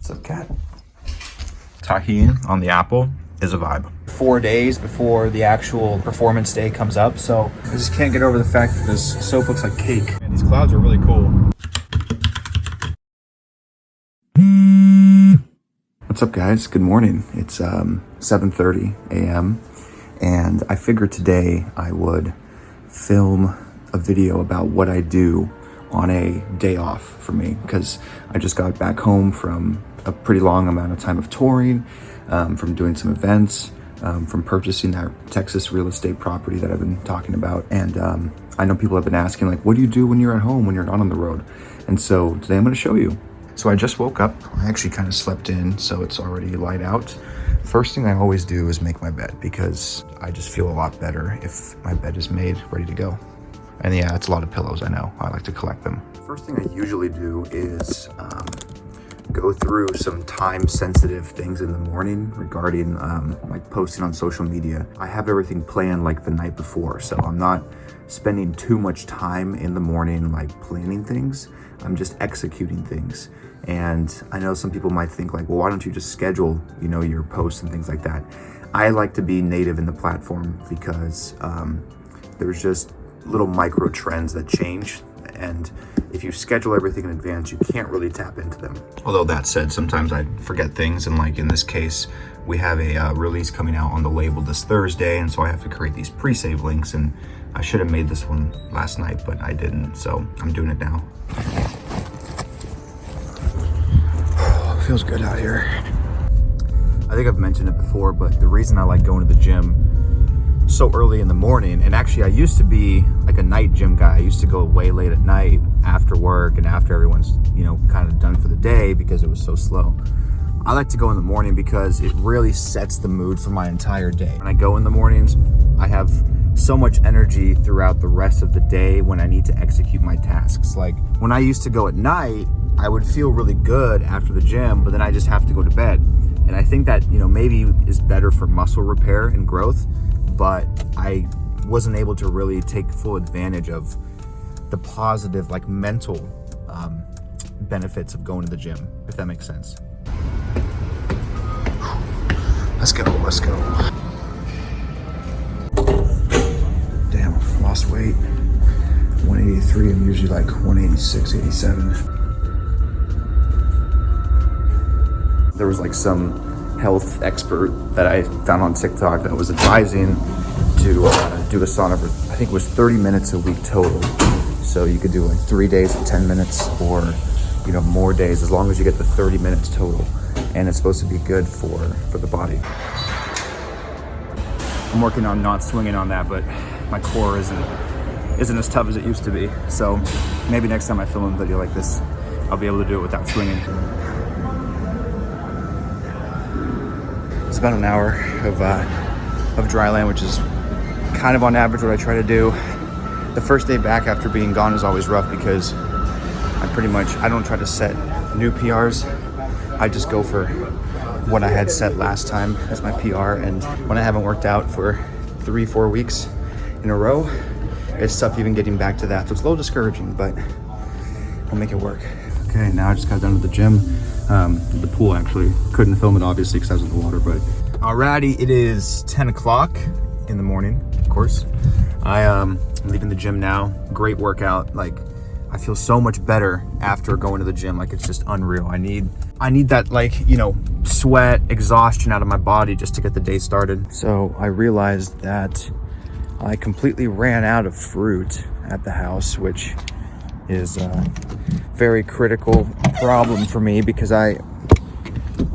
What's up, cat? Tahini on the apple is a vibe. 4 days before the actual performance day comes up, so I just can't get over the fact that this soap looks like cake. And these clouds are really cool. What's up, guys? Good morning. It's 7:30 a.m. and I figured today I would film a video about what I do on a day off for me, because I just got back home from a pretty long amount of time of touring, from doing some events, from purchasing that Texas real estate property that I've been talking about. And I know people have been asking, like, what do you do when you're at home, when you're not on the road? And so today I'm going to show you. So I just woke up. I actually kind of slept in, so it's already light out. First thing I always do is make my bed, because I just feel a lot better if my bed is made, ready to go. And yeah, it's a lot of pillows, I know. I like to collect them. First thing I usually do is go through some time-sensitive things in the morning regarding like posting on social media. I have everything planned like the night before, so I'm not spending too much time in the morning like planning things. I'm just executing things. And I know some people might think like, well, why don't you just schedule, you know, your posts and things like that? I like to be native in the platform because there's just little micro trends that change, and if you schedule everything in advance, you can't really tap into them. Although that said, sometimes I forget things, and like in this case, we have a release coming out on the label this Thursday, and so I have to create these pre-save links, and I should have made this one last night, but I didn't, so I'm doing it now. Feels good out here. I think I've mentioned it before, but the reason I like going to the gym so early in the morning, and actually I used to be like a night gym guy. I used to go way late at night after work and after everyone's, you know, kind of done for the day because it was so slow. I like to go in the morning because it really sets the mood for my entire day. When I go in the mornings, I have so much energy throughout the rest of the day when I need to execute my tasks. Like when I used to go at night, I would feel really good after the gym, but then I just have to go to bed. And I think that, you know, maybe is better for muscle repair and growth, but I wasn't able to really take full advantage of the positive, like mental benefits of going to the gym, if that makes sense. Let's go, let's go. Damn, I've lost weight. 183, I'm usually like 186, 87. There was like some health expert that I found on TikTok that was advising to do a sauna for, I think it was 30 minutes a week total. So you could do like 3 days of 10 minutes or, you know, more days, as long as you get the 30 minutes total. And it's supposed to be good for the body. I'm working on not swinging on that, but my core isn't as tough as it used to be. So maybe next time I film a video like this, I'll be able to do it without swinging. It's about an hour of dry land, which is kind of on average what I try to do. The first day back after being gone is always rough because I don't try to set new PRs. I just go for what I had set last time as my PR, and when I haven't worked out for 3-4 weeks in a row, it's tough even getting back to that. So it's a little discouraging, but I'll make it work. Okay, now I just got done with the gym. The pool actually. Couldn't film it obviously because I was in the water, but alrighty, it is 10 o'clock in the morning, of course. I'm leaving the gym now. Great workout. Like, I feel so much better after going to the gym. Like, it's just unreal. I need that, like, you know, sweat, exhaustion out of my body just to get the day started. So I realized that I completely ran out of fruit at the house, which is a very critical problem for me because I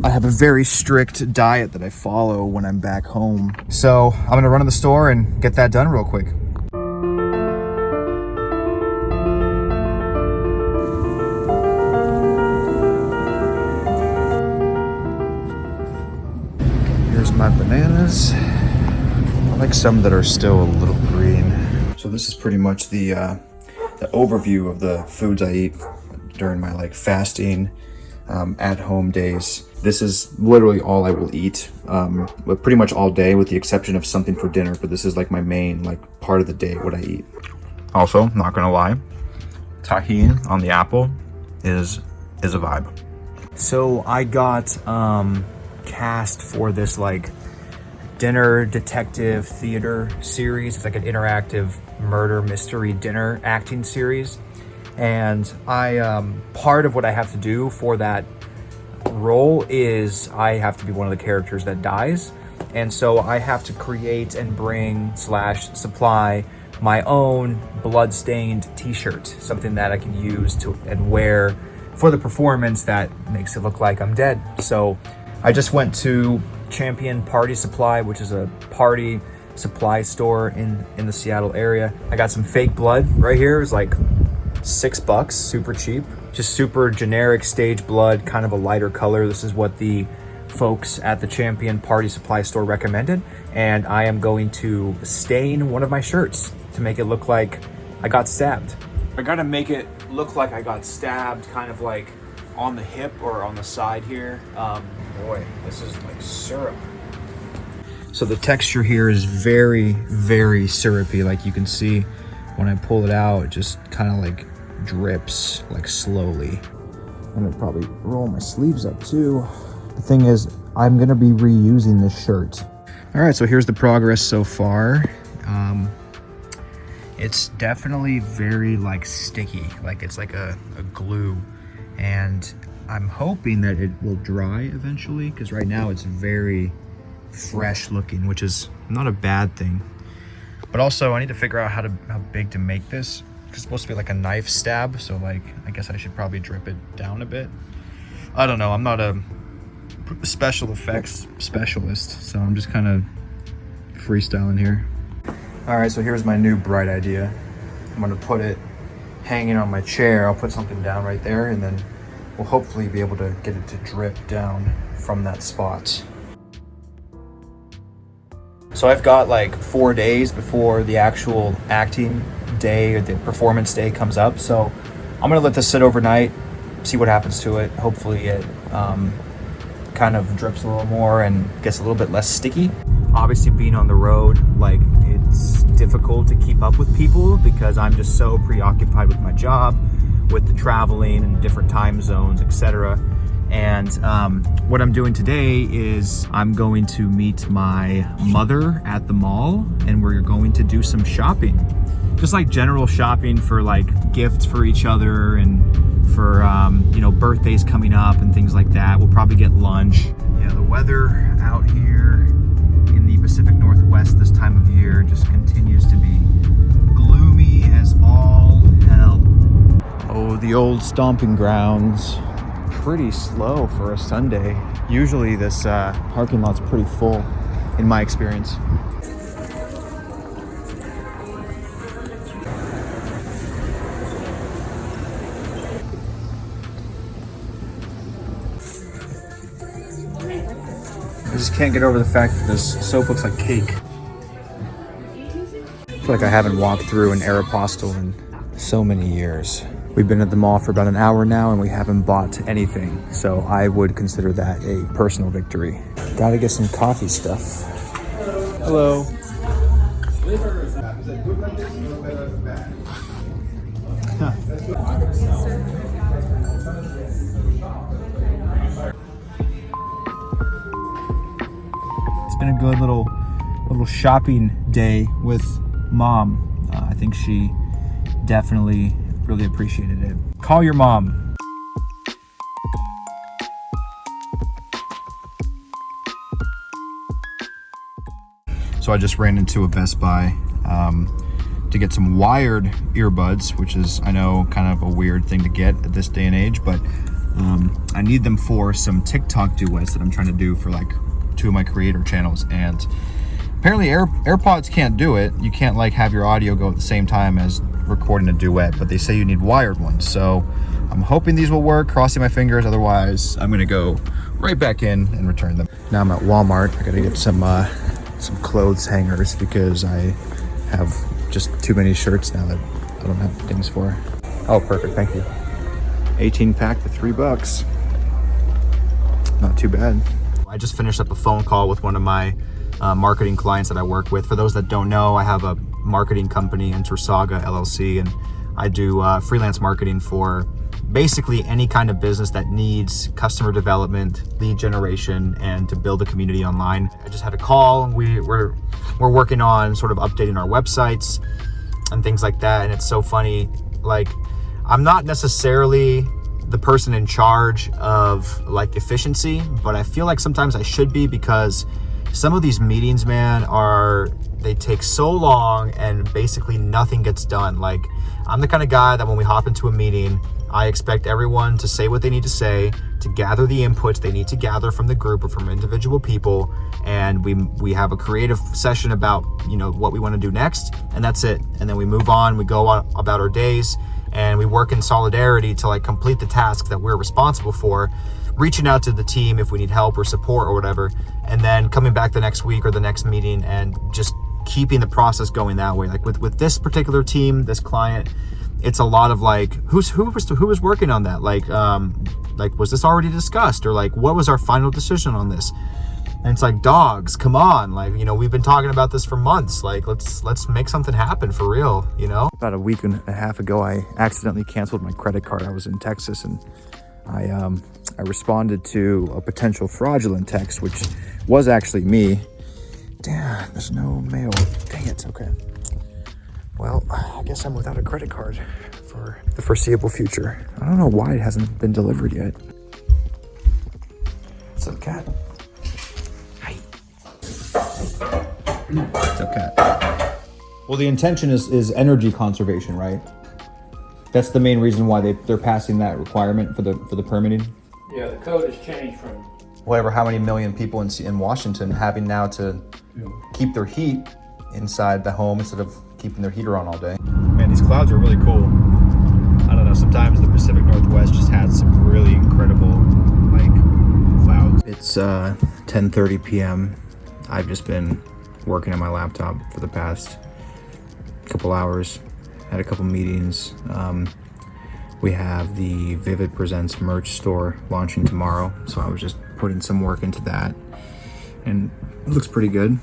have a very strict diet that I follow when I'm back home. So I'm gonna run to the store and get that done real quick. Here's my bananas. I like some that are still a little green. So this is pretty much the overview of the foods I eat during my like fasting at home days. This is literally all I will eat, but pretty much all day with the exception of something for dinner, but this is like my main like part of the day, what I eat. Also, not gonna lie, tahini on the apple is a vibe. So I got cast for this like dinner detective theater series. It's like an interactive murder mystery dinner acting series. And I part of what I have to do for that role is I have to be one of the characters that dies. And so I have to create and bring / supply my own blood-stained t-shirt, something that I can use to and wear for the performance that makes it look like I'm dead. So I just went to Champion Party Supply, which is a party supply store in the Seattle area. I got some fake blood right here. It was like $6, super cheap. Just super generic stage blood, kind of a lighter color. This is what the folks at the Champion Party Supply store recommended. And I am going to stain one of my shirts to make it look like I got stabbed. I gotta make it look like I got stabbed kind of like on the hip or on the side here. Boy, this is like syrup. So the texture here is very, very syrupy. Like you can see when I pull it out, it just kind of like drips like slowly. I'm gonna probably roll my sleeves up too. The thing is, I'm gonna be reusing this shirt. All right, so here's the progress so far. It's definitely very like sticky, like it's like a glue. And I'm hoping that it will dry eventually, because right now it's very fresh looking, which is not a bad thing. But also I need to figure out how big to make this. It's supposed to be like a knife stab, so like I guess I should probably drip it down a bit. I don't know, I'm not a special effects specialist, so I'm just kind of freestyling here. All right, so here's my new bright idea. I'm gonna put it hanging on my chair. I'll put something down right there, and then we'll hopefully be able to get it to drip down from that spot. So I've got like 4 days before the actual acting day or the performance day comes up. So I'm gonna let this sit overnight, see what happens to it. Hopefully it kind of drips a little more and gets a little bit less sticky. Obviously being on the road, like it's difficult to keep up with people because I'm just so preoccupied with my job, with the traveling and different time zones, etc. And what I'm doing today is I'm going to meet my mother at the mall, and we're going to do some shopping. Just like general shopping for like gifts for each other and for you know, birthdays coming up and things like that. We'll probably get lunch. Yeah, the weather out here in the Pacific Northwest this time of year just continues to be gloomy as all hell. Oh, the old stomping grounds. Pretty slow for a Sunday. Usually this parking lot's pretty full in my experience. I just can't get over the fact that this soap looks like cake. I feel like I haven't walked through an Aeropostale in so many years. We've been at the mall for about an hour now and we haven't bought anything. So I would consider that a personal victory. Gotta get some coffee stuff. Hello. Huh. It's been a good little shopping day with Mom. I think she definitely really appreciated it. Call your mom. So I just ran into a Best Buy to get some wired earbuds, which is, I know, kind of a weird thing to get at this day and age, but I need them for some TikTok duets that I'm trying to do for like 2 of my creator channels. And apparently AirPods can't do it. You can't like have your audio go at the same time as recording a duet, but they say you need wired ones. So I'm hoping these will work, crossing my fingers. Otherwise, I'm gonna go right back in and return them. Now I'm at Walmart. I gotta get some clothes hangers because I have just too many shirts now that I don't have things for. Oh, perfect, thank you. 18 pack for $3. Not too bad. I just finished up a phone call with one of my marketing clients that I work with. For those that don't know, I have a marketing company, Saga LLC, and I do freelance marketing for basically any kind of business that needs customer development, lead generation, and to build a community online. I just had a call. We're working on sort of updating our websites and things like that. And it's so funny, like, I'm not necessarily the person in charge of like efficiency, but I feel like sometimes I should be, because some of these meetings, man, they take so long and basically nothing gets done. Like, I'm the kind of guy that when we hop into a meeting, I expect everyone to say what they need to say, to gather the inputs they need to gather from the group or from individual people, and we have a creative session about, you know, what we want to do next, and that's it. And then we move on, we go on about our days, and we work in solidarity to like complete the tasks that we're responsible for, reaching out to the team if we need help or support or whatever, and then coming back the next week or the next meeting and just keeping the process going that way. Like with this particular team, this client, it's a lot of like, who was working on that? Like was this already discussed? Or like, what was our final decision on this? And it's like, dogs, come on. Like, you know, we've been talking about this for months. Like, let's make something happen for real, you know? About a week and a half ago, I accidentally canceled my credit card. I was in Texas, and I responded to a potential fraudulent text, which was actually me. Damn, there's no mail. Dang it, okay. Well, I guess I'm without a credit card for the foreseeable future. I don't know why it hasn't been delivered yet. What's up, cat? Hi. What's up, cat? Well, the intention is energy conservation, right? That's the main reason why they're passing that requirement for the permitting. Yeah, the code has changed from Whatever, how many million people in Washington having now to keep their heat inside the home instead of keeping their heater on all day. Man, these clouds are really cool. I don't know, sometimes the Pacific Northwest just has some really incredible like clouds. It's 10:30 p.m. I've just been working on my laptop for the past couple hours. Had a couple meetings. We have the Vivid Presents merch store launching tomorrow, so I was just putting some work into that, and it looks pretty good.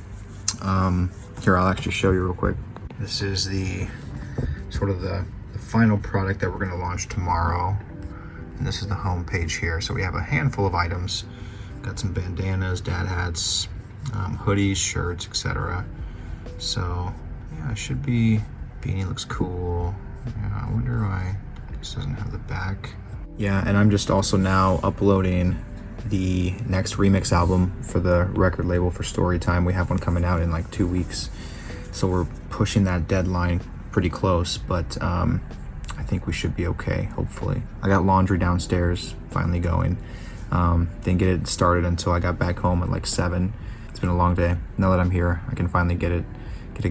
Here, I'll actually show you real quick. This is the sort of the final product that we're going to launch tomorrow, and this is the home page here. So we have a handful of items. Got some bandanas, dad hats, hoodies, shirts, etc. So yeah, it should be. Beanie looks cool. Yeah, I wonder why this doesn't have the back. Yeah, and I'm just also now uploading the next remix album for the record label for Storytime. We have one coming out in like 2 weeks, so we're pushing that deadline pretty close, but I think we should be okay, hopefully. I got laundry downstairs finally going. Didn't get it started until I got back home at like 7. It's been a long day. Now that I'm here, I can finally get it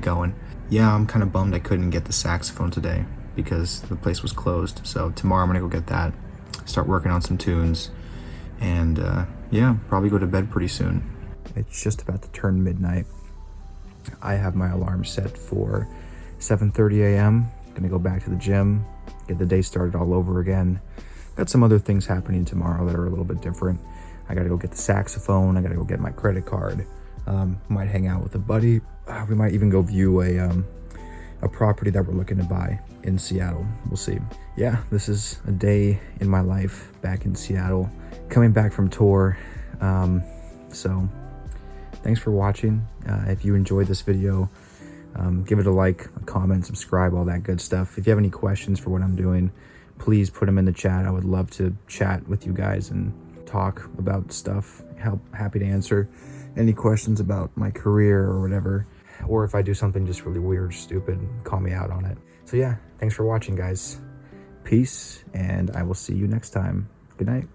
going. Yeah, I'm kind of bummed I couldn't get the saxophone today because the place was closed. So tomorrow I'm gonna go get that, start working on some tunes, and yeah, probably go to bed pretty soon. It's just about to turn midnight. I have my alarm set for 7:30 a.m. Gonna go back to the gym, get the day started all over again. Got some other things happening tomorrow that are a little bit different. I gotta go get the saxophone, I gotta go get my credit card. Might hang out with a buddy. We might even go view a property that we're looking to buy in Seattle. We'll see. Yeah, this is a day in my life back in Seattle, coming back from tour. So thanks for watching. If you enjoyed this video, give it a like, a comment, subscribe, all that good stuff. If you have any questions for what I'm doing, please put them in the chat. I would love to chat with you guys and talk about stuff. Happy to answer any questions about my career or whatever. Or if I do something just really weird, stupid, call me out on it. So yeah, thanks for watching, guys. Peace, and I will see you next time. Good night.